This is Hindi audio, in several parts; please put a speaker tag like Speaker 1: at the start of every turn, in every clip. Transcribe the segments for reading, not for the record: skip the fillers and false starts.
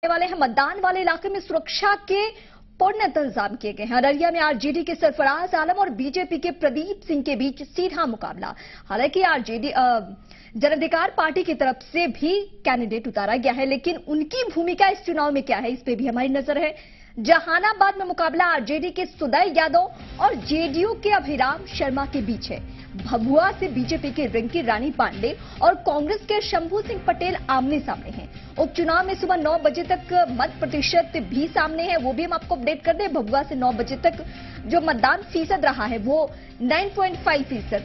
Speaker 1: वाले हैं। मतदान वाले इलाके में सुरक्षा के पूर्ण इंतजाम किए गए हैं। अररिया में आरजेडी के सरफराज आलम और बीजेपी के प्रदीप सिंह के बीच सीधा मुकाबला। हालांकि आरजेडी जन अधिकार पार्टी की तरफ से भी कैंडिडेट उतारा गया है, लेकिन उनकी भूमिका इस चुनाव में क्या है, इस पे भी हमारी नजर है। जहानाबाद में मुकाबला आरजेडी के सुदय यादव और जेडीयू के अभिराम शर्मा के बीच है। भभुआ से बीजेपी के रिंकी रानी पांडे और कांग्रेस के शंभू सिंह पटेल आमने सामने हैं। उपचुनाव में सुबह 9 बजे तक मत प्रतिशत भी सामने है, वो भी हम आपको अपडेट कर दें। भभुआ से 9 बजे तक जो मतदान फीसद रहा है वो 9.5%।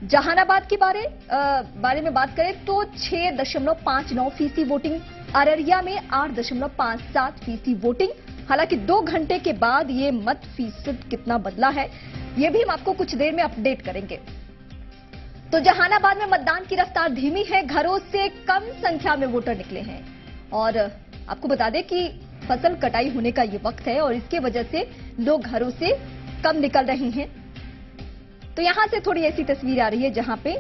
Speaker 1: जहानाबाद के बारे में बात करें तो 6.59% वोटिंग, अररिया में 8.57% वोटिंग। हालांकि 2 घंटे के बाद ये मत फीसद कितना बदला है ये भी हम आपको कुछ देर में अपडेट करेंगे। तो जहानाबाद में मतदान की रफ्तार धीमी है, घरों से कम संख्या में वोटर निकले हैं और आपको बता दें कि फसल कटाई होने का ये वक्त है और इसके वजह से लोग घरों से कम निकल रहे हैं। तो यहां से थोड़ी ऐसी तस्वीर आ रही है जहां पे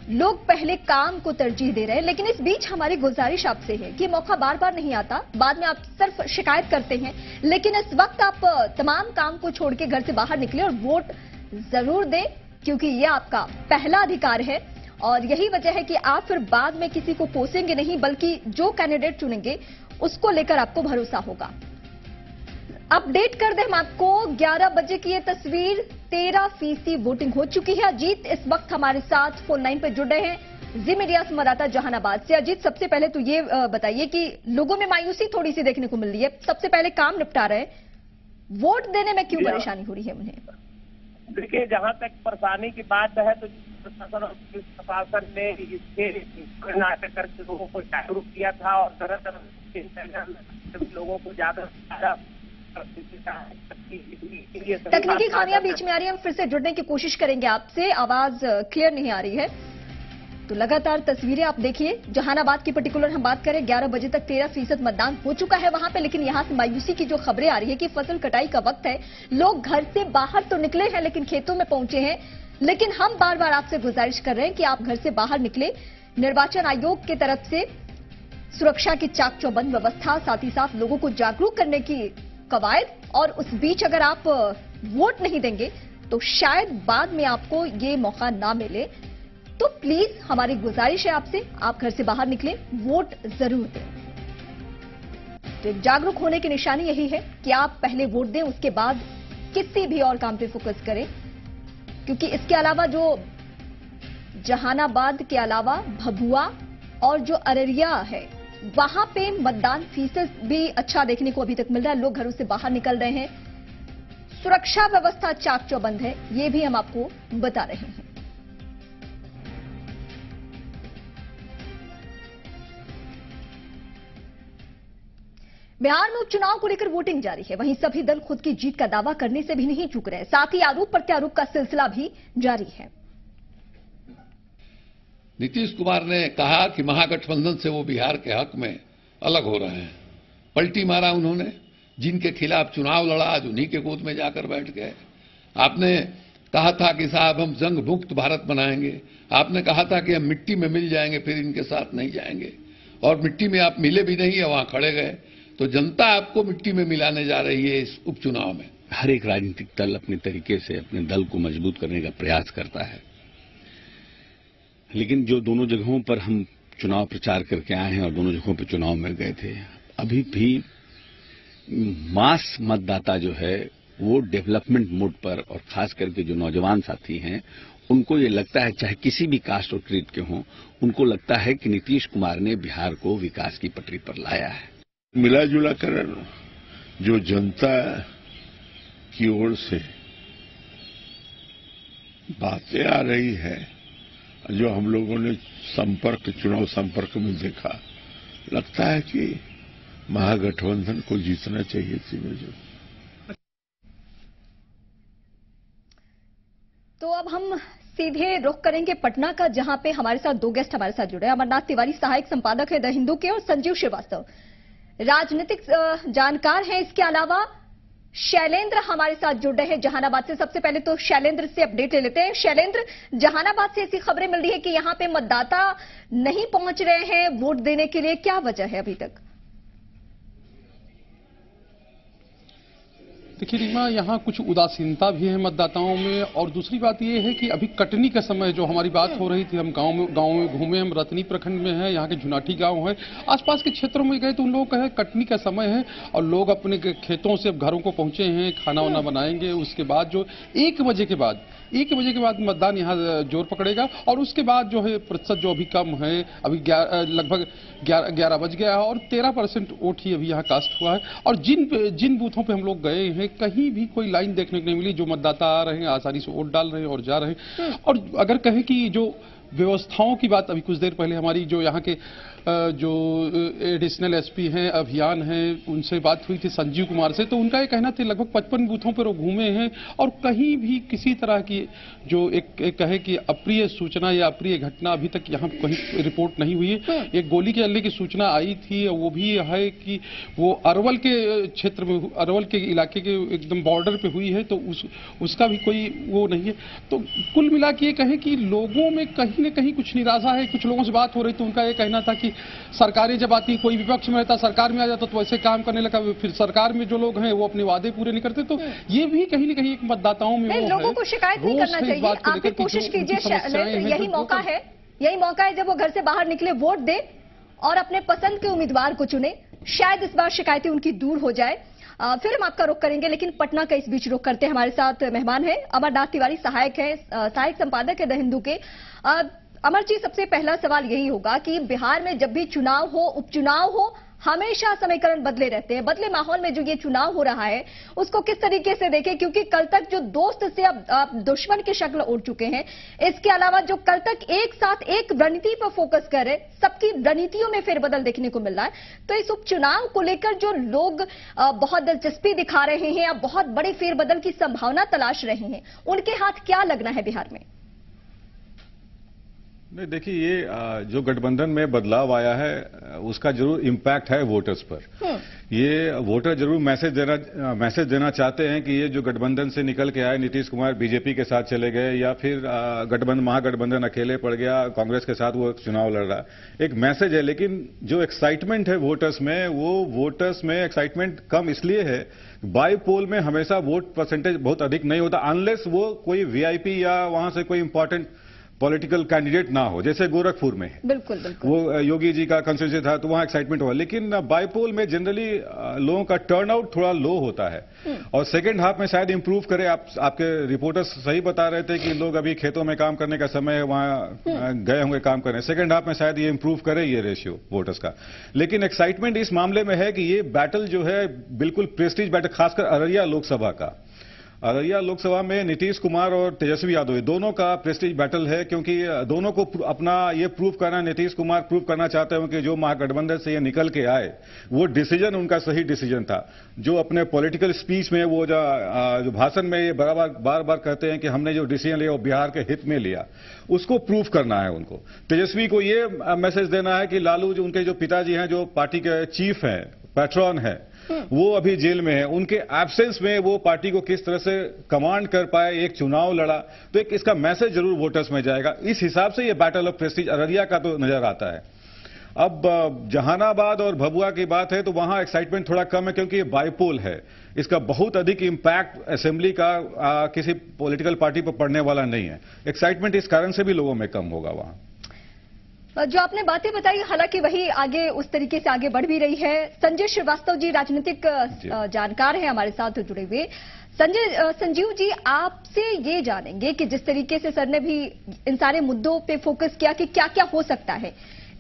Speaker 1: लोग पहले काम को तरजीह दे रहे हैं, लेकिन इस बीच हमारी गुजारिश आपसे है कि मौका बार बार नहीं आता, बाद में आप सिर्फ शिकायत करते हैं, लेकिन इस वक्त आप तमाम काम को छोड़ के घर से बाहर निकले और वोट जरूर दें, क्योंकि यह आपका पहला अधिकार है। और यही वजह है कि आप फिर बाद में किसी को कोसेंगे नहीं, बल्कि जो कैंडिडेट चुनेंगे उसको लेकर आपको भरोसा होगा। अपडेट कर दें हम आपको 11 बजे की ये तस्वीर, 13% वोटिंग हो चुकी है। अजीत इस वक्त हमारे साथ फोन लाइन पर जुड़ रहे हैं जी मीडिया संवाददाता जहानाबाद से। अजीत, सबसे पहले तो ये बताइए कि लोगों में मायूसी थोड़ी सी देखने को मिल रही है, सबसे पहले काम निपटा रहे हैं, वोट देने में क्यों परेशानी हो रही है उन्हें?
Speaker 2: देखिए, जहां तक परेशानी की बात है तो प्रशासन और पुलिस प्रशासन ने इसके नाटक करके लोगों को जागरूक किया था और तरह तरह के लोगों को ज्यादा से ज्यादा
Speaker 1: तकनीकी खामियां बीच में आ रही है, हम फिर से जुड़ने की कोशिश करेंगे आपसे, आवाज क्लियर नहीं आ रही है। तो लगातार तस्वीरें आप देखिए, जहानाबाद की पर्टिकुलर हम बात करें 11 बजे तक 13% मतदान हो चुका है वहां पे, लेकिन यहां से मायूसी की जो खबरें आ रही है कि फसल कटाई का वक्त है, लोग घर से बाहर तो निकले हैं लेकिन खेतों में पहुंचे हैं। लेकिन हम बार बार आपसे गुजारिश कर रहे हैं कि आप घर से बाहर निकले। निर्वाचन आयोग की तरफ से सुरक्षा की चाक चौबंद व्यवस्था, साथ ही साथ लोगों को जागरूक करने की कवायद, और उस बीच अगर आप वोट नहीं देंगे तो शायद बाद में आपको ये मौका ना मिले। तो प्लीज हमारी गुजारिश है आपसे, आप घर से बाहर निकले, वोट जरूर दें। तो जागरूक होने की निशानी यही है कि आप पहले वोट दें, उसके बाद किसी भी और काम पे फोकस करें, क्योंकि इसके अलावा जो जहानाबाद के अलावा भभुआ और जो अररिया है वहां पे मतदान फीसद भी अच्छा देखने को अभी तक मिल रहा है, लोग घरों से बाहर निकल रहे हैं, सुरक्षा व्यवस्था चाक चौबंद है, ये भी हम आपको बता रहे हैं। बिहार में उपचुनाव को लेकर वोटिंग जारी है, वहीं सभी दल खुद की जीत का दावा करने से भी नहीं चूक रहे, साथ ही आरोप प्रत्यारोप का सिलसिला भी जारी है।
Speaker 3: नीतीश कुमार ने कहा कि महागठबंधन से वो बिहार के हक में अलग हो रहे हैं, पलटी मारा उन्होंने, जिनके खिलाफ चुनाव लड़ा आज उन्हीं के गोद में जाकर बैठ गए। आपने कहा था कि साहब हम जंग मुक्त भारत बनाएंगे, आपने कहा था कि हम मिट्टी में मिल जाएंगे, फिर इनके साथ नहीं जाएंगे, और मिट्टी में आप मिले भी नहीं, वहां खड़े गए। तो जनता आपको मिट्टी में मिलाने जा रही है इस उपचुनाव में।
Speaker 4: हर एक राजनीतिक दल अपने तरीके से अपने दल को मजबूत करने का प्रयास करता है, लेकिन जो दोनों जगहों पर हम चुनाव प्रचार करके आए हैं और दोनों जगहों पर चुनाव में गए थे, अभी भी मास मतदाता जो है वो डेवलपमेंट मोड पर, और खास करके जो नौजवान साथी हैं उनको ये लगता है, चाहे किसी भी कास्ट और क्रीड के हों, उनको लगता है कि नीतीश कुमार ने बिहार को विकास की पटरी पर लाया है।
Speaker 5: मिला जुला कर जो जनता की ओर से बातें आ रही है, जो हम लोगों ने चुनाव संपर्क में देखा, लगता है कि महागठबंधन को जीतना चाहिए थी मुझे।
Speaker 1: तो अब हम सीधे रुख करेंगे पटना का, जहां पे हमारे साथ 2 गेस्ट हमारे साथ जुड़े हैं। अमरनाथ तिवारी सहायक संपादक है द हिंदू के, और संजीव श्रीवास्तव राजनीतिक जानकार हैं। इसके अलावा शैलेंद्र हमारे साथ जुड़ रहे हैं जहानाबाद से। सबसे पहले तो शैलेंद्र से अपडेट ले लेते हैं। शैलेंद्र, जहानाबाद से ऐसी खबरें मिल रही है कि यहां पे मतदाता नहीं पहुंच रहे हैं वोट देने के लिए, क्या वजह है अभी तक?
Speaker 6: देखिए रीमा, यहाँ कुछ उदासीनता भी है मतदाताओं में, और दूसरी बात ये है कि अभी कटनी का समय जो हमारी बात हो रही थी, हम गांव में घूमे, हम रतनी प्रखंड में हैं, यहाँ के जुनाठी गांव है, आसपास के क्षेत्रों में गए तो उन लोगों का है कटनी का समय है और लोग अपने खेतों से अब घरों को पहुंचे हैं, खाना वाना बनाएंगे। उसके बाद जो 1 बजे के बाद मतदान यहाँ जोर पकड़ेगा, और उसके बाद जो है प्रतिशत जो अभी कम है, अभी लगभग 11 बज गया है और 13% वोट ही अभी यहाँ कास्ट हुआ है। और जिन बूथों पे हम लोग गए हैं कहीं भी कोई लाइन देखने को नहीं मिली, जो मतदाता आ रहे हैं आसानी से वोट डाल रहे हैं और जा रहे हैं। और अगर कहें कि जो व्यवस्थाओं की बात, अभी कुछ देर पहले हमारी जो यहाँ के जो एडिशनल एसपी हैं, अभियान हैं, उनसे बात हुई थी संजीव कुमार से, तो उनका ये कहना था लगभग 55 बूथों पर वो घूमे हैं और कहीं भी किसी तरह की जो एक कहे कि अप्रिय सूचना या अप्रिय घटना अभी तक यहाँ कहीं रिपोर्ट नहीं हुई है। एक गोली चलने की सूचना आई थी, वो भी है कि वो अरवल के क्षेत्र में, अरवल के इलाके के एकदम बॉर्डर पे हुई है, तो उसका भी कोई वो नहीं है। तो कुल मिला के ये कहें कि लोगों में कहीं न कहीं कुछ निराशा है। कुछ लोगों से बात हो रही, तो उनका ये कहना था कि सरकारें जब आती, कोई विपक्ष में रहता, सरकार में आ जाता तो वैसे काम करने लगा, फिर सरकार में जो लोग हैं वो अपने वादे पूरे नहीं करते। तो ये भी कहीं न कहीं एक मतदाताओं में
Speaker 1: लोगों को शिकायत नहीं करना चाहिए। आप भी कोशिश कीजिए, यही मौका है जब वो घर से बाहर निकले, वोट दे और अपने पसंद के उम्मीदवार को चुने। शायद इस बार शिकायतें उनकी दूर हो जाए। फिर हम आपका रुख करेंगे, लेकिन पटना का इस बीच रुख करते हैं। हमारे साथ मेहमान है अमरनाथ तिवारी, सहायक संपादक है द हिंदू के। अमर जी, सबसे पहला सवाल यही होगा कि बिहार में जब भी चुनाव हो, उपचुनाव हो, हमेशा समीकरण बदले रहते हैं। बदले माहौल में जो ये चुनाव हो रहा है उसको किस तरीके से देखें, क्योंकि कल तक जो दोस्त से अब दुश्मन की शक्ल ओढ़ चुके हैं, इसके अलावा जो कल तक एक साथ एक रणनीति पर फोकस कर रहे, सबकी रणनीतियों में फेरबदल देखने को मिल रहा है। तो इस उपचुनाव को लेकर जो लोग बहुत दिलचस्पी दिखा रहे हैं या बहुत बड़े फेरबदल की संभावना तलाश रहे हैं, उनके हाथ क्या लगना है बिहार में?
Speaker 7: नहीं, देखिए, ये जो गठबंधन में बदलाव आया है उसका जरूर इम्पैक्ट है वोटर्स पर। ये वोटर जरूर मैसेज देना चाहते हैं कि ये जो गठबंधन से निकल के आए, नीतीश कुमार बीजेपी के साथ चले गए या फिर महागठबंधन अकेले पड़ गया, कांग्रेस के साथ वो चुनाव लड़ रहा, एक मैसेज है। लेकिन जो एक्साइटमेंट है वोटर्स में, वो वोटर्स में एक्साइटमेंट कम इसलिए है, बाई पोल में हमेशा वोट परसेंटेज बहुत अधिक नहीं होता अनलेस वो कोई वीआईपी या वहां से कोई इंपॉर्टेंट पॉलिटिकल कैंडिडेट ना हो, जैसे गोरखपुर में है।
Speaker 1: बिल्कुल बिल्कुल,
Speaker 7: वो योगी जी का कंस्टिट्यूएंसी था तो वहां एक्साइटमेंट हुआ। लेकिन बाईपोल में जनरली लोगों का टर्नआउट थोड़ा लो होता है और सेकंड हाफ में शायद इंप्रूव करे। आपके रिपोर्टर्स सही बता रहे थे कि लोग अभी खेतों में काम करने का समय है, वहां गए होंगे काम करने। सेकंड हाफ में शायद ये इंप्रूव करे ये रेशियो वोटर्स का। लेकिन एक्साइटमेंट इस मामले में है कि ये बैटल जो है बिल्कुल प्रेस्टीज बैटल, खासकर अररिया लोकसभा का। अररिया लोकसभा में नीतीश कुमार और तेजस्वी यादव दोनों का प्रेस्टीज बैटल है, क्योंकि दोनों को अपना ये प्रूव करना, नीतीश कुमार प्रूव करना चाहते हैं कि जो महागठबंधन से ये निकल के आए वो डिसीजन उनका सही डिसीजन था। जो अपने पॉलिटिकल स्पीच में वो जो भाषण में ये बार बार कहते हैं कि हमने जो डिसीजन लिया वो बिहार के हित में लिया, उसको प्रूव करना है उनको। तेजस्वी को ये मैसेज देना है कि लालू जो उनके जो पिताजी हैं, जो पार्टी के चीफ हैं, पैट्रॉन है, वो अभी जेल में है, उनके एब्सेंस में वो पार्टी को किस तरह से कमांड कर पाए, एक चुनाव लड़ा, तो एक इसका मैसेज जरूर वोटर्स में जाएगा। इस हिसाब से ये बैटल ऑफ प्रेस्टीज अररिया का तो नजर आता है। अब जहानाबाद और भभुआ की बात है तो वहां एक्साइटमेंट थोड़ा कम है, क्योंकि ये बाईपोल है। इसका बहुत अधिक इंपैक्ट असेंबली का किसी पॉलिटिकल पार्टी पर पड़ने वाला नहीं है। एक्साइटमेंट इस कारण से भी लोगों में कम होगा वहां।
Speaker 1: जो आपने बातें बताई, हालांकि वही आगे उस तरीके से आगे बढ़ भी रही है। संजय श्रीवास्तव जी राजनीतिक जानकार हैं हमारे साथ जुड़े हुए। संजीव जी, आपसे ये जानेंगे कि जिस तरीके से सर ने भी इन सारे मुद्दों पे फोकस किया कि क्या क्या हो सकता है,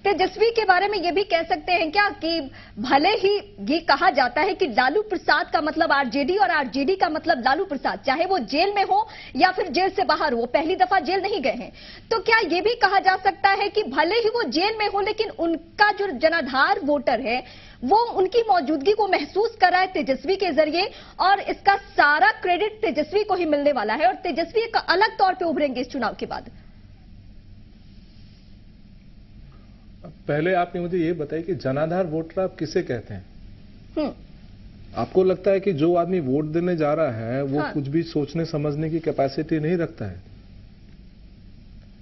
Speaker 1: तेजस्वी के बारे में ये भी कह सकते हैं क्या कि भले ही ये कहा जाता है कि लालू प्रसाद का मतलब आरजेडी और आरजेडी का मतलब लालू प्रसाद, चाहे वो जेल में हो या फिर जेल से बाहर हो, पहली दफा जेल नहीं गए हैं, तो क्या ये भी कहा जा सकता है कि भले ही वो जेल में हो लेकिन उनका जो जनाधार वोटर है वो उनकी मौजूदगी को महसूस कर रहा है तेजस्वी के जरिए, और इसका सारा क्रेडिट तेजस्वी को ही मिलने वाला है और तेजस्वी एक अलग तौर पर उभरेंगे इस चुनाव के बाद?
Speaker 8: पहले आपने मुझे ये बताया कि जनाधार वोटर आप किसे कहते हैं? आपको लगता है कि जो आदमी वोट देने जा रहा है वो कुछ भी सोचने समझने की कैपेसिटी नहीं रखता है?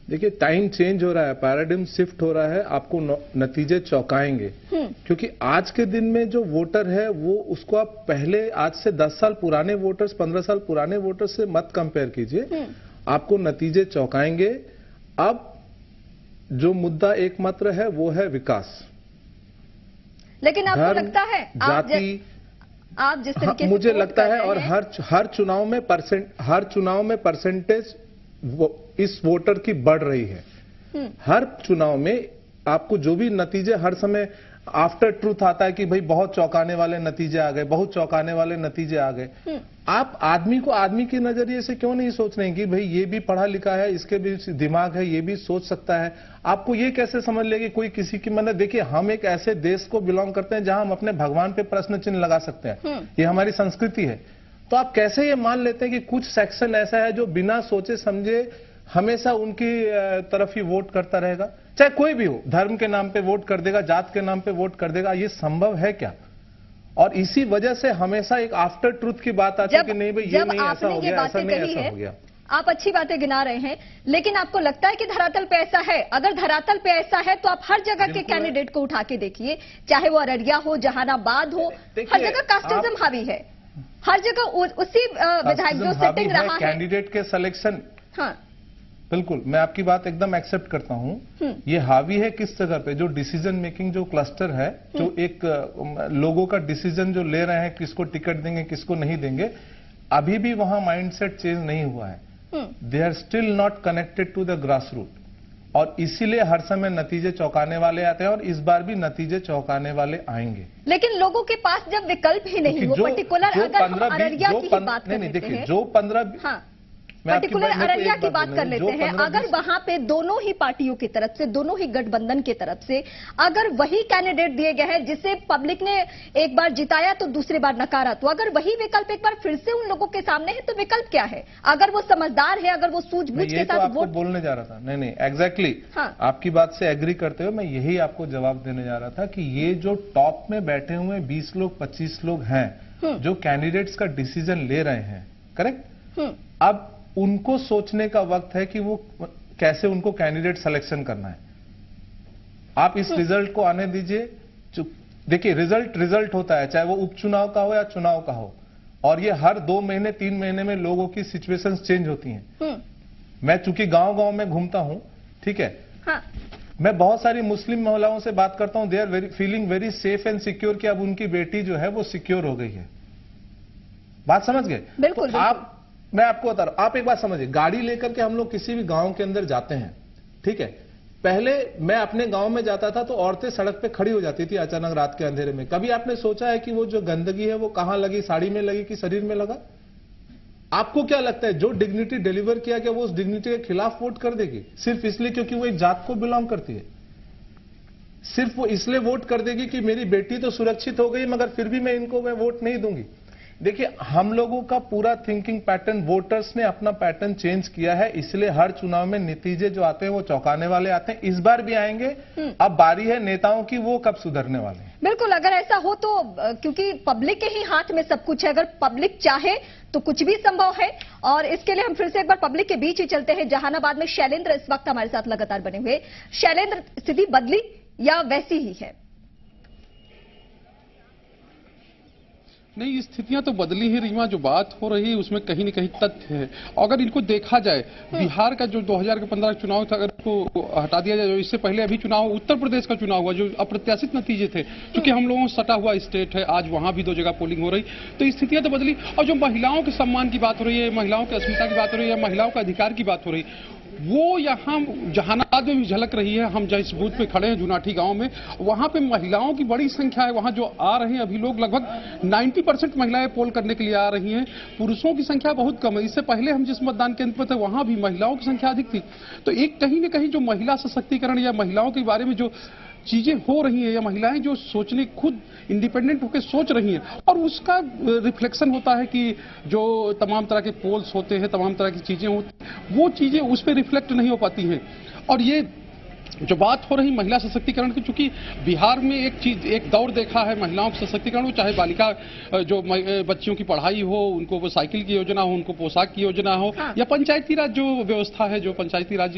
Speaker 8: देखिए, टाइम चेंज हो रहा है, पैराडिम शिफ्ट हो रहा है, आपको नतीजे चौंकाएंगे। क्योंकि आज के दिन में जो वोटर है वो उसको आप पहले आज से 10 साल पुराने वोटर्स, 15 साल पुराने वोटर्स से मत कंपेयर कीजिए, आपको नतीजे चौंकाएंगे। अब जो मुद्दा एकमात्र है वो है विकास।
Speaker 1: लेकिन आपको लगता है
Speaker 8: जाति,
Speaker 1: आप जिस तरीके से
Speaker 8: मुझे लगता है, और हर चुनाव में परसेंटेज इस वोटर की बढ़ रही है। हर चुनाव में आपको जो भी नतीजे हर समय आफ्टर ट्रूथ आता है कि भाई बहुत चौंकाने वाले नतीजे आ गए, बहुत चौंकाने वाले नतीजे आ गए। आप आदमी को आदमी के नजरिए से क्यों नहीं सोच रहे हैं कि भाई ये भी पढ़ा लिखा है, इसके भी दिमाग है, ये भी सोच सकता है। आपको ये कैसे समझ लेगी कोई किसी की, मतलब देखिए, हम एक ऐसे देश को बिलोंग करते हैं जहां हम अपने भगवान पे प्रश्न चिन्ह लगा सकते हैं, ये हमारी संस्कृति है। तो आप कैसे ये मान लेते हैं कि कुछ सेक्शन ऐसा है जो बिना सोचे समझे हमेशा उनकी तरफ ही वोट करता रहेगा, चाहे कोई भी हो, धर्म के नाम पे वोट कर देगा, जात के नाम पे वोट कर देगा? ये संभव है क्या? और इसी वजह से हमेशा एक आफ्टर ट्रूथ की बात आती है कि नहीं भाई ये नहीं ऐसा हो गया, ऐसा नहीं ऐसा हो गया।
Speaker 1: आप अच्छी बातें गिना रहे हैं, लेकिन आपको लगता है कि धरातल पे ऐसा है? अगर धरातल पे ऐसा है तो आप हर जगह के कैंडिडेट को उठा के देखिए, चाहे वो अररिया हो, जहानाबाद हो, हर जगह कास्टिज्म हावी है, हर जगह उसी विधायक जो सिटिंग रहा है
Speaker 8: कैंडिडेट के सिलेक्शन।
Speaker 1: हाँ
Speaker 8: बिल्कुल, मैं आपकी बात एकदम एक्सेप्ट करता हूं। ये हावी है किस जगह पे? जो डिसीजन मेकिंग जो क्लस्टर है, जो एक लोगों का डिसीजन जो ले रहे हैं, किसको टिकट देंगे किसको नहीं देंगे, अभी भी वहां माइंडसेट चेंज नहीं हुआ है। They are still not connected to the grass root, और इसीलिए हर समय नतीजे चौंकाने वाले आते हैं, और इस बार भी नतीजे चौंकाने वाले आएंगे।
Speaker 1: लेकिन लोगों के पास जब विकल्प ही नहीं, वो पर्टिकुलर अगर हम अररिया की ही बात कर लेते हैं,
Speaker 8: जो 15
Speaker 1: पर्टिकुलर अररिया की बात कर लेते हैं, अगर वहां पे दोनों ही पार्टियों की तरफ से, दोनों ही गठबंधन की तरफ से अगर वही कैंडिडेट दिए गए हैं जिसे पब्लिक ने एक बार जिताया तो दूसरी बार नकारा, तो अगर वही विकल्प एक बार फिर से उन लोगों के सामने है तो विकल्प क्या है? अगर वो समझदार है, अगर वो सूझबूझ के साथ वोट
Speaker 8: बोलने जा रहा था। नहीं, एग्जैक्टली आपकी बात से एग्री करते हुए मैं यही आपको जवाब देने जा रहा था कि ये जो टॉप में बैठे हुए 20 लोग 25 लोग हैं जो कैंडिडेट्स का डिसीजन ले रहे हैं, करेक्ट, अब उनको सोचने का वक्त है कि वो कैसे उनको कैंडिडेट सिलेक्शन करना है। आप इस रिजल्ट को आने दीजिए। देखिए, रिजल्ट होता है, चाहे वो उपचुनाव का हो या चुनाव का हो, और ये हर 2 महीने 3 महीने में लोगों की सिचुएशंस चेंज होती हैं। मैं चूंकि गांव-गांव में घूमता हूं, ठीक है, मैं बहुत सारी मुस्लिम महिलाओं से बात करता हूं, they are feeling very safe and secure कि अब उनकी बेटी जो है वो सिक्योर हो गई है। बात समझ गए?
Speaker 1: बिल्कुल,
Speaker 8: तो आप, मैं आपको बता रहा हूं, आप एक बात समझिए, गाड़ी लेकर के हम लोग किसी भी गांव के अंदर जाते हैं, ठीक है, पहले मैं अपने गांव में जाता था तो औरतें सड़क पे खड़ी हो जाती थी अचानक रात के अंधेरे में। कभी आपने सोचा है कि वो जो गंदगी है वो कहां लगी, साड़ी में लगी कि शरीर में लगा? आपको क्या लगता है जो डिग्निटी डिलीवर किया गया वो उस डिग्निटी के खिलाफ वोट कर देगी सिर्फ इसलिए क्योंकि वो एक जात को बिलोंग करती है? सिर्फ वो इसलिए वोट कर देगी कि मेरी बेटी तो सुरक्षित हो गई मगर फिर भी मैं इनको वोट नहीं दूंगी? देखिए, हम लोगों का पूरा थिंकिंग पैटर्न, वोटर्स ने अपना पैटर्न चेंज किया है, इसलिए हर चुनाव में नतीजे जो आते हैं वो चौंकाने वाले आते हैं। इस बार भी आएंगे। अब बारी है नेताओं की, वो कब सुधरने वाले हैं।
Speaker 1: बिल्कुल, अगर ऐसा हो तो, क्योंकि पब्लिक के ही हाथ में सब कुछ है, अगर पब्लिक चाहे तो कुछ भी संभव है। और इसके लिए हम फिर से एक बार पब्लिक के बीच ही चलते हैं। जहानाबाद में शैलेंद्र इस वक्त हमारे साथ लगातार बने हुए। शैलेंद्र, स्थिति बदली या वैसी ही है?
Speaker 6: नहीं, स्थितियां तो बदली ही रही। जो बात हो रही है उसमें कहीं न कहीं तथ्य है। अगर इनको देखा जाए, बिहार का जो 2015 चुनाव था, अगर इसको हटा दिया जाए, जो इससे पहले अभी चुनाव उत्तर प्रदेश का चुनाव हुआ जो अप्रत्याशित नतीजे थे, क्योंकि हम लोगों से सटा हुआ स्टेट है, आज वहां भी 2 जगह पोलिंग हो रही, तो स्थितियां तो बदली। और जो महिलाओं के सम्मान की बात हो रही है, महिलाओं की अस्मिता की बात हो रही है, महिलाओं का अधिकार की बात हो रही, वो यहाँ जहानाबाद में भी झलक रही है। हम जिस बूथ पे खड़े हैं जुनाठी गांव में, वहां पे महिलाओं की बड़ी संख्या है। वहां जो आ रहे हैं अभी लोग, लगभग 90% महिलाएं पोल करने के लिए आ रही हैं। पुरुषों की संख्या बहुत कम है। इससे पहले हम जिस मतदान केंद्र पर थे वहां भी महिलाओं की संख्या अधिक थी। तो एक कहीं न कहीं जो महिला सशक्तिकरण या महिलाओं के बारे में जो चीजें हो रही हैं, या महिलाएं जो सोचने, खुद इंडिपेंडेंट होकर सोच रही हैं, और उसका रिफ्लेक्शन होता है कि जो तमाम तरह के पोल्स होते हैं, तमाम तरह की चीजें होती हैं, वो चीजें उस पर रिफ्लेक्ट नहीं हो पाती हैं। और ये जो बात हो रही महिला सशक्तिकरण की, चूंकि बिहार में एक दौर देखा है महिलाओं के सशक्तिकरण, चाहे बालिका जो बच्चियों की पढ़ाई हो, उनको वो साइकिल की योजना हो, उनको पोशाक की योजना हो, या पंचायती राज जो व्यवस्था है, जो पंचायती राज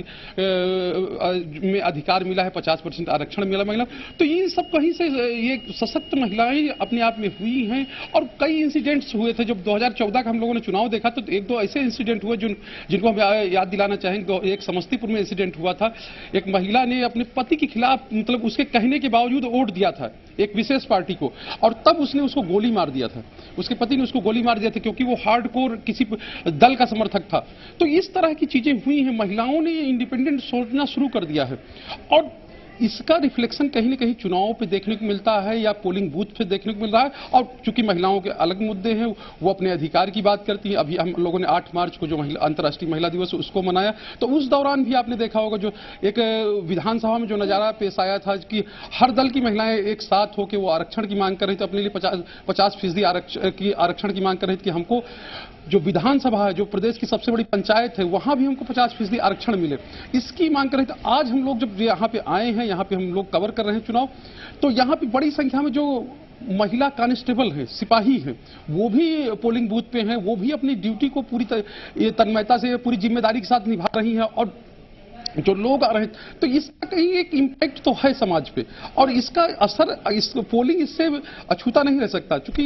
Speaker 6: में अधिकार मिला है, 50% आरक्षण मिला महिला, तो ये सब कहीं से ये सशक्त महिलाएं अपने आप में हुई हैं। और कई इंसिडेंट्स हुए थे जब 2014 का हम लोगों ने चुनाव देखा, तो एक दो ऐसे इंसिडेंट हुए जिनको हम याद दिलाना चाहेंगे। एक समस्तीपुर में इंसिडेंट हुआ था, एक महिला ने अपने पति के खिलाफ, मतलब उसके कहने के बावजूद वोट दिया था एक विशेष पार्टी को, और तब उसने उसको गोली मार दिया था, उसके पति ने उसको गोली मार दिया था, क्योंकि वो हार्डकोर किसी दल का समर्थक था। तो इस तरह की चीजें हुई हैं, महिलाओं ने इंडिपेंडेंट सोचना शुरू कर दिया है, और इसका रिफ्लेक्शन कहीं न कहीं चुनावों पे देखने को मिलता है या पोलिंग बूथ पे देखने को मिल रहा है। और चूंकि महिलाओं के अलग मुद्दे हैं, वो अपने अधिकार की बात करती है। अभी हम लोगों ने 8 मार्च को जो अंतर्राष्ट्रीय महिला दिवस उसको मनाया, तो उस दौरान भी आपने देखा होगा जो एक विधानसभा में जो नजारा पेश आया था कि हर दल की महिलाएं एक साथ होकर वो आरक्षण की मांग कर रही थी, अपने लिए 50% आरक्षण की मांग कर रही थी कि हमको जो विधानसभा है, जो प्रदेश की सबसे बड़ी पंचायत है, वहां भी हमको 50% आरक्षण मिले, इसकी मांग कर रहे थे। आज हम लोग जब यहाँ पे आए हैं, यहाँ पे हम लोग कवर कर रहे हैं चुनाव, तो यहाँ पे बड़ी संख्या में जो महिला कांस्टेबल हैं, सिपाही हैं, वो भी पोलिंग बूथ पे हैं, वो भी अपनी ड्यूटी को पूरी तन्मयता से, पूरी जिम्मेदारी के साथ निभा रही हैं। और जो लोग आ रहे हैं, तो इसका कहीं एक इम्पैक्ट तो है समाज पे, और इसका असर, इस पोलिंग इससे अछूता नहीं रह सकता, क्योंकि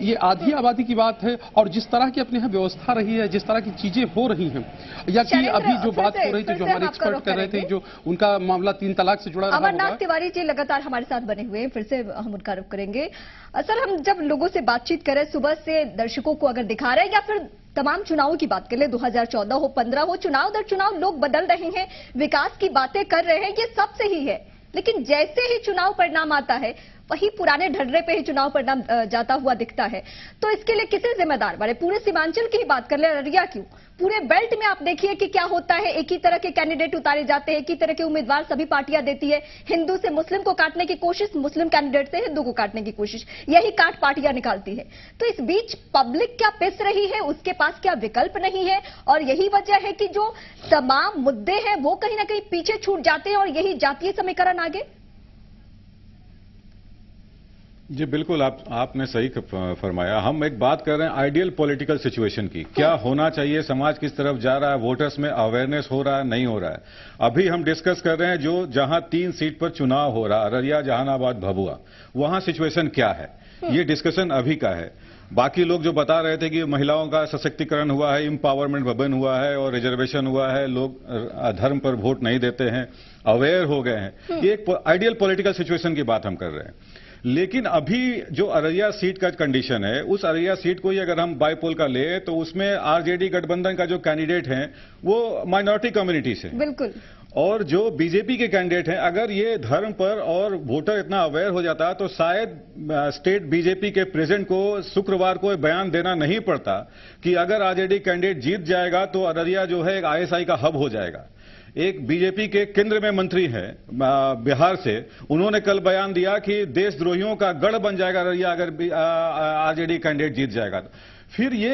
Speaker 6: ये आधी आबादी की बात है। और जिस तरह की अपने यहाँ व्यवस्था रही है, जिस तरह की चीजें हो रही हैं, या कि अभी जो बात हो रही थी, जो हमारे एक्सपर्ट कर रहे थे, जो उनका मामला 3 तलाक से जुड़ा रहा होगा।
Speaker 1: अमरनाथ तिवारी जी लगातार हमारे साथ बने हुए हैं, फिर से हम उनका रुख करेंगे। सर, हम जब लोगों से बातचीत करें, सुबह से दर्शकों को अगर दिखा रहे हैं, या फिर तमाम चुनावों की बात कर ले, 2014 हो, 15 हो, चुनाव दर चुनाव लोग बदल रहे हैं, विकास की बातें कर रहे हैं, ये सब सही है। लेकिन जैसे ही चुनाव परिणाम आता है, वही पुराने ढर्रे पे ही चुनाव परिणाम जाता हुआ दिखता है। तो इसके लिए किसे जिम्मेदार बने? पूरे सीमांचल की ही बात कर ले, अररिया क्यों, पूरे बेल्ट में आप देखिए कि क्या होता है। एक ही तरह के कैंडिडेट उतारे जाते हैं, एक ही तरह के उम्मीदवार सभी पार्टियां देती है। हिंदू से मुस्लिम को काटने की कोशिश, मुस्लिम कैंडिडेट से हिंदू को काटने की कोशिश, यही काट पार्टियां निकालती है। तो इस बीच पब्लिक क्या पिस रही है, उसके पास क्या विकल्प नहीं है, और यही वजह है कि जो तमाम मुद्दे हैं वो कहीं ना कहीं पीछे छूट जाते हैं, और यही जातीय समीकरण आगे।
Speaker 7: जी बिल्कुल, आपने सही फरमाया। हम एक बात कर रहे हैं आइडियल पॉलिटिकल सिचुएशन की, क्या होना चाहिए, समाज किस तरफ जा रहा है, वोटर्स में अवेयरनेस हो रहा है, नहीं हो रहा है। अभी हम डिस्कस कर रहे हैं जो जहां 3 सीट पर चुनाव हो रहा, अररिया, जहानाबाद, भभुआ, वहां सिचुएशन क्या है, ये डिस्कशन अभी का है। बाकी लोग जो बता रहे थे कि महिलाओं का सशक्तिकरण हुआ है, एम्पावरमेंट वुमेन हुआ है और रिजर्वेशन हुआ है, लोग धर्म पर वोट नहीं देते हैं, अवेयर हो गए हैं, ये एक आइडियल पॉलिटिकल सिचुएशन की बात हम कर रहे हैं। लेकिन अभी जो अररिया सीट का कंडीशन है, उस अररिया सीट को ही अगर हम बाईपोल का ले, तो उसमें आरजेडी गठबंधन का जो कैंडिडेट है वो माइनॉरिटी कम्युनिटी से,
Speaker 1: बिल्कुल,
Speaker 7: और जो बीजेपी के कैंडिडेट हैं, अगर ये धर्म पर और वोटर इतना अवेयर हो जाता तो शायद स्टेट बीजेपी के प्रेसिडेंट को शुक्रवार को बयान देना नहीं पड़ता कि अगर आरजेडी कैंडिडेट जीत जाएगा तो अररिया जो है एक आईएसआई का हब हो जाएगा। एक बीजेपी के केंद्र में मंत्री हैं बिहार से, उन्होंने कल बयान दिया कि देशद्रोहियों का गढ़ बन जाएगा अररिया अगर आरजेडी कैंडिडेट जीत जाएगा। फिर ये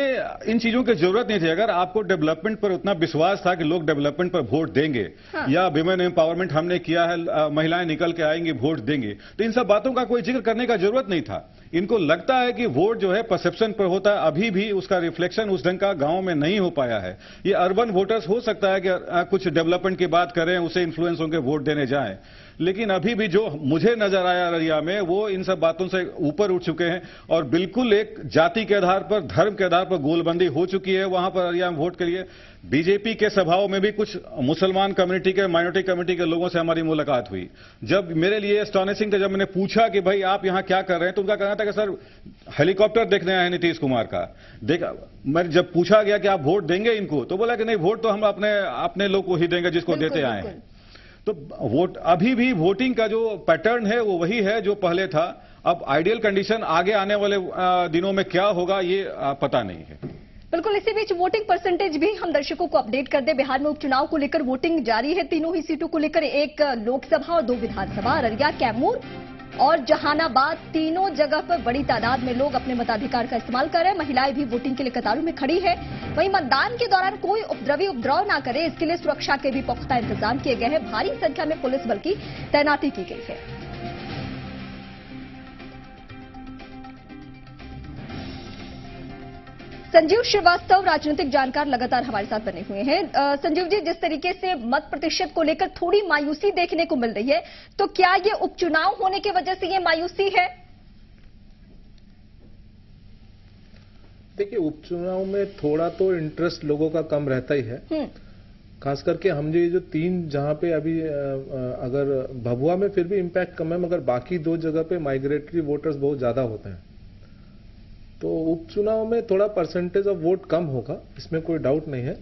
Speaker 7: इन चीजों की जरूरत नहीं थी। अगर आपको डेवलपमेंट पर उतना विश्वास था कि लोग डेवलपमेंट पर वोट देंगे, या विमेन एम्पावरमेंट हमने किया है, महिलाएं निकल के आएंगी वोट देंगे, तो इन सब बातों का कोई जिक्र करने का जरूरत नहीं था। इनको लगता है कि वोट जो है परसेप्शन पर होता है, अभी भी उसका रिफ्लेक्शन उस ढंग का गांव में नहीं हो पाया है। ये अर्बन वोटर्स हो सकता है कि कुछ डेवलपमेंट की बात करें, उसे इन्फ्लुएंस होकर वोट देने जाएं, लेकिन अभी भी जो मुझे नजर आया अररिया में, वो इन सब बातों से ऊपर उठ चुके हैं और बिल्कुल एक जाति के आधार पर, धर्म के आधार पर गोलबंदी हो चुकी है वहां पर अररिया में वोट के लिए। बीजेपी के सभाओं में भी कुछ मुसलमान कम्युनिटी के, माइनॉरिटी कम्युनिटी के लोगों से हमारी मुलाकात हुई। जब मेरे लिए एस्टॉनिशिंग था, जब मैंने पूछा कि भाई आप यहां क्या कर रहे हैं, तो उनका कहना था कि सर हेलीकॉप्टर देखने आए हैं नीतीश कुमार का। देखा, मैं जब पूछा गया कि आप वोट देंगे इनको, तो बोला कि नहीं, वोट तो हम अपने लोग को ही देंगे जिसको देते आए हैं। तो वोट, अभी भी वोटिंग का जो पैटर्न है वो वही है जो पहले था। अब आइडियल कंडीशन आगे आने वाले दिनों में क्या होगा ये पता नहीं है।
Speaker 1: बिल्कुल, इसी बीच वोटिंग परसेंटेज भी हम दर्शकों को अपडेट कर दे। बिहार में उपचुनाव को लेकर वोटिंग जारी है, तीनों ही सीटों को लेकर, एक लोकसभा और 2 विधानसभा। अररिया, कैमूर और जहानाबाद, तीनों जगह पर बड़ी तादाद में लोग अपने मताधिकार का इस्तेमाल कर रहे हैं। महिलाएं भी वोटिंग के लिए कतारों में खड़ी है। वहीं मतदान के दौरान कोई उपद्रव ना करे, इसके लिए सुरक्षा के भी पुख्ता इंतजाम किए गए हैं। भारी संख्या में पुलिस बल की तैनाती की गई है। संजीव श्रीवास्तव, राजनीतिक जानकार, लगातार हमारे साथ बने हुए हैं। संजीव जी, जिस तरीके से मत प्रतिशत को लेकर थोड़ी मायूसी देखने को मिल रही है, तो क्या ये उपचुनाव होने की वजह से ये मायूसी है?
Speaker 8: देखिए, उपचुनाव में थोड़ा तो इंटरेस्ट लोगों का कम रहता ही है। खास करके हम ये जो 3 जहां पे अभी अगर भभुआ में फिर भी इम्पैक्ट कम है, मगर बाकी 2 जगह पे माइग्रेटरी वोटर्स बहुत ज्यादा होते हैं, तो उपचुनाव में थोड़ा परसेंटेज ऑफ वोट कम होगा, इसमें कोई डाउट नहीं है।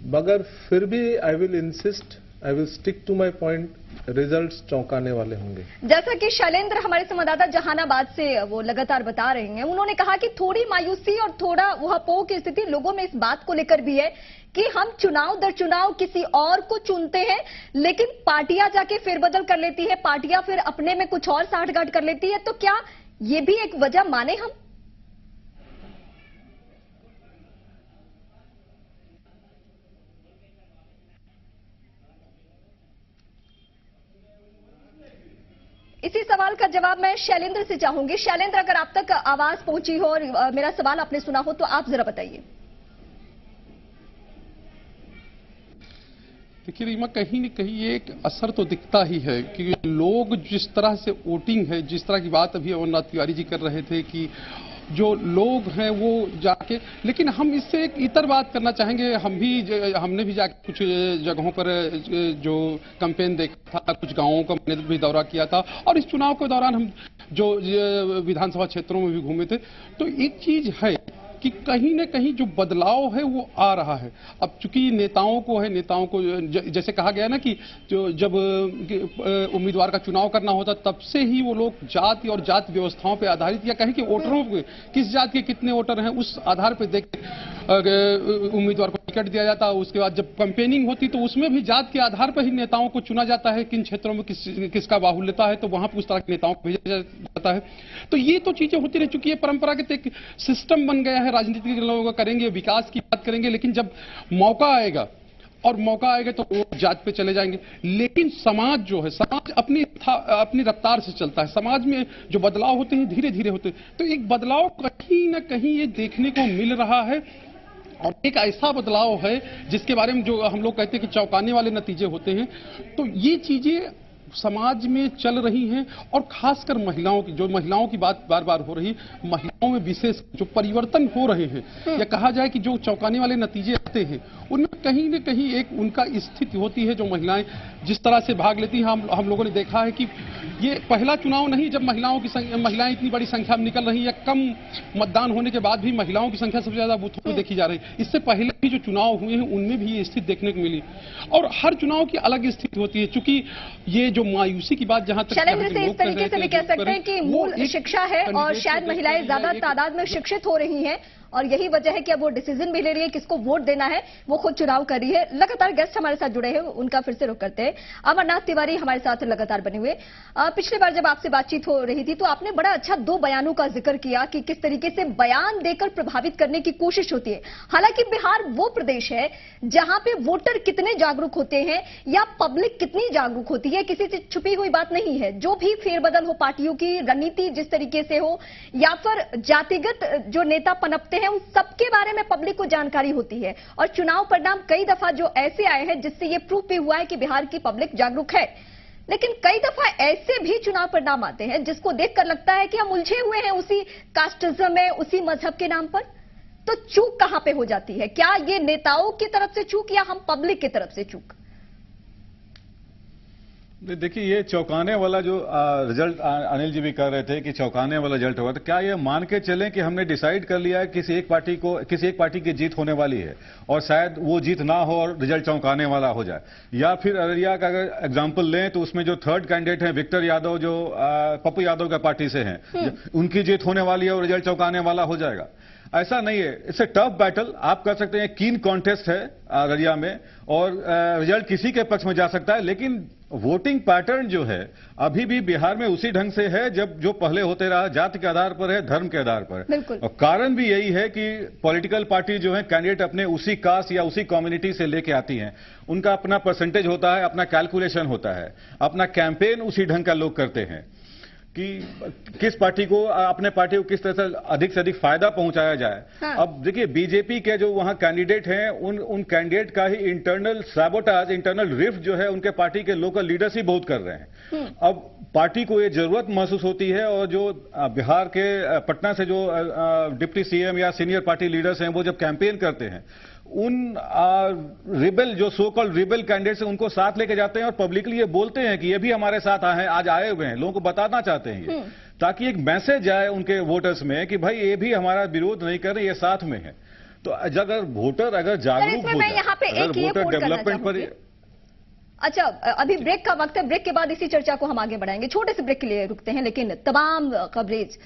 Speaker 8: मगर फिर भी I will insist, I will stick to my point, results चौंकाने वाले होंगे।
Speaker 1: जैसा कि शैलेंद्र, हमारे संवाददाता जहानाबाद से वो लगातार बता रहे हैं, उन्होंने कहा कि थोड़ी मायूसी और थोड़ा वहापोह की स्थिति लोगों में इस बात को लेकर भी है कि हम चुनाव दर चुनाव किसी और को चुनते हैं, लेकिन पार्टियां जाके फेरबदल कर लेती है, पार्टियां फिर अपने में कुछ और साठगांठ कर लेती है। तो क्या ये भी एक वजह माने हम? इसी सवाल का जवाब मैं शैलेंद्र से चाहूंगी। शैलेंद्र, अगर आप तक आवाज पहुंची हो और मेरा सवाल आपने सुना हो तो आप जरा बताइए।
Speaker 6: देखिए रीमा, कहीं न कहीं एक असर तो दिखता ही है कि लोग जिस तरह से वोटिंग है, जिस तरह की बात अभी अमरनाथ तिवारी जी कर रहे थे कि जो लोग हैं वो जाके, लेकिन हम इससे एक इतर बात करना चाहेंगे। हमने भी जाके कुछ जगहों पर जो कैंपेन देखा था, कुछ गांवों का मैंने भी दौरा किया था, और इस चुनाव के दौरान हम जो विधानसभा क्षेत्रों में भी घूमे थे। तो एक चीज है कि कहीं न कहीं जो बदलाव है वो आ रहा है। अब चूंकि नेताओं को जैसे कहा गया ना कि जब उम्मीदवार का चुनाव करना होता तब से ही वो लोग जाति और जाति व्यवस्थाओं पे आधारित, या कहें कि वोटरों के किस जाति के कितने वोटर हैं उस आधार पर देख उम्मीदवार को टिकट दिया जाता है। उसके बाद जब कैंपेनिंग होती तो उसमें भी जात के आधार पर ही नेताओं को चुना जाता है, किन क्षेत्रों में किसका बाहुल्यता है तो वहां पर उस तरह के नेताओं को भेजा जाता है। तो ये तो चीजें होती रह चुकी है, परंपरागत एक सिस्टम बन गया है। राजनीति के लोगों का करेंगे, विकास की बात करेंगे, लेकिन जब मौका आएगा तो वो जात पे चले जाएंगे। लेकिन समाज जो है, समाज अपनी रफ्तार से चलता है। समाज में जो बदलाव होते हैं धीरे धीरे होते हैं, तो एक बदलाव कहीं ना कहीं ये देखने को मिल रहा है, और एक ऐसा बदलाव है जिसके बारे में जो हम लोग कहते हैं कि चौंकाने वाले नतीजे होते हैं। तो ये चीजें समाज में चल रही हैं, और खासकर महिलाओं की बात बार बार हो रही, महिलाओं में विशेष जो परिवर्तन हो रहे हैं, या कहा जाए कि जो चौंकाने वाले नतीजे आते हैं, उनमें कहीं न कहीं एक उनका स्थिति होती है। जो महिलाएं जिस तरह से भाग लेती हैं, हम लोगों ने देखा है कि ये पहला चुनाव नहीं जब महिलाएं इतनी बड़ी संख्या में निकल रही है। कम मतदान होने के बाद भी महिलाओं की संख्या सबसे ज्यादा बूथों में देखी जा रही है। इससे पहले भी जो चुनाव हुए हैं उनमें भी ये स्थिति देखने को मिली, और हर चुनाव की अलग स्थिति होती है। चूंकि ये जो मायूसी की बात जहां तक
Speaker 1: शैलेंद्र से इस तरीके से भी कह सकते हैं कि मूल शिक्षा है, और शायद महिलाएं ज्यादा तादाद में शिक्षित हो रही हैं, और यही वजह है कि अब वो डिसीजन भी ले रही है किसको वोट देना है, वो खुद चुनाव कर रही है। लगातार गेस्ट हमारे साथ जुड़े हैं, उनका फिर से रुख करते हैं। अमरनाथ तिवारी हमारे साथ लगातार बने हुए। पिछली बार जब आपसे बातचीत हो रही थी तो आपने बड़ा अच्छा 2 बयानों का जिक्र किया कि किस तरीके से बयान देकर प्रभावित करने की कोशिश होती है। हालांकि बिहार वो प्रदेश है जहां पे वोटर कितने जागरूक होते हैं या पब्लिक कितनी जागरूक होती है, किसी से छुपी हुई बात नहीं है। जो भी फेरबदल हो, पार्टियों की रणनीति जिस तरीके से हो, या फिर जातिगत जो नेता पनपते हैं, उन सबके बारे में पब्लिक को जानकारी होती है। और चुनाव परिणाम कई दफा जो ऐसे आए हैं जिससे यह प्रूफ भी हुआ है कि बिहार की पब्लिक जागरूक है। लेकिन कई दफा ऐसे भी चुनाव परिणाम आते हैं जिसको देखकर लगता है कि हम उलझे हुए हैं उसी कास्टिज्म में, उसी मजहब के नाम पर। तो चूक कहां पे हो जाती है? क्या ये नेताओं की तरफ से चूक या हम पब्लिक की तरफ से चूक?
Speaker 7: देखिए, ये चौंकाने वाला जो रिजल्ट अनिल जी भी कह रहे थे कि चौंकाने वाला रिजल्ट होगा, तो क्या ये मान के चलें कि हमने डिसाइड कर लिया है किसी एक पार्टी की जीत होने वाली है, और शायद वो जीत ना हो और रिजल्ट चौंकाने वाला हो जाए? या फिर अररिया का अगर एग्जाम्पल लें तो उसमें जो थर्ड कैंडिडेट हैं विक्टर यादव, जो पप्पू यादव का पार्टी से हैं, उनकी जीत होने वाली है और रिजल्ट चौंकाने वाला हो जाएगा? ऐसा नहीं है, इट्स ए टफ बैटल, आप कह सकते हैं कीन कॉन्टेस्ट है अररिया में, और रिजल्ट किसी के पक्ष में जा सकता है। लेकिन वोटिंग पैटर्न जो है अभी भी बिहार में उसी ढंग से है जब जो पहले होते रहा, जाति के आधार पर है, धर्म के आधार पर।
Speaker 1: बिल्कुल।
Speaker 7: और कारण भी यही है कि पॉलिटिकल पार्टी जो है कैंडिडेट अपने उसी कास्ट या उसी कम्युनिटी से लेके आती हैं, उनका अपना परसेंटेज होता है, अपना कैलकुलेशन होता है, अपना कैंपेन उसी ढंग का लोग करते हैं कि किस पार्टी को, अपने पार्टी को किस तरह से अधिक फायदा पहुंचाया जाए।
Speaker 1: हाँ।
Speaker 7: अब देखिए बीजेपी के जो वहां कैंडिडेट हैं, उन कैंडिडेट का ही इंटरनल सैबोटाज, इंटरनल रिफ्ट जो है उनके पार्टी के लोकल लीडर्स ही बहुत कर रहे हैं। अब पार्टी को ये जरूरत महसूस होती है, और जो बिहार के पटना से जो डिप्टी सीएम या सीनियर पार्टी लीडर्स हैं वो जब कैंपेन करते हैं, उन रिबेल जो सो कॉल्ड रिबेल कैंडिडेट्स हैं उनको साथ लेके जाते हैं और पब्लिकली ये बोलते हैं कि ये भी हमारे साथ आज आए हुए हैं, लोगों को बताना चाहते हैं ये, ताकि एक मैसेज जाए उनके वोटर्स में कि भाई ये भी हमारा विरोध नहीं कर रहे, ये साथ में है। तो अगर वोटर अगर जागरूक हो जाए, अगर वोटर डेवलपमेंट पर।
Speaker 1: अच्छा, अभी ब्रेक का वक्त है, ब्रेक के बाद इसी चर्चा को हम आगे बढ़ाएंगे। छोटे से ब्रेक के लिए रुकते हैं, लेकिन तमाम कवरेज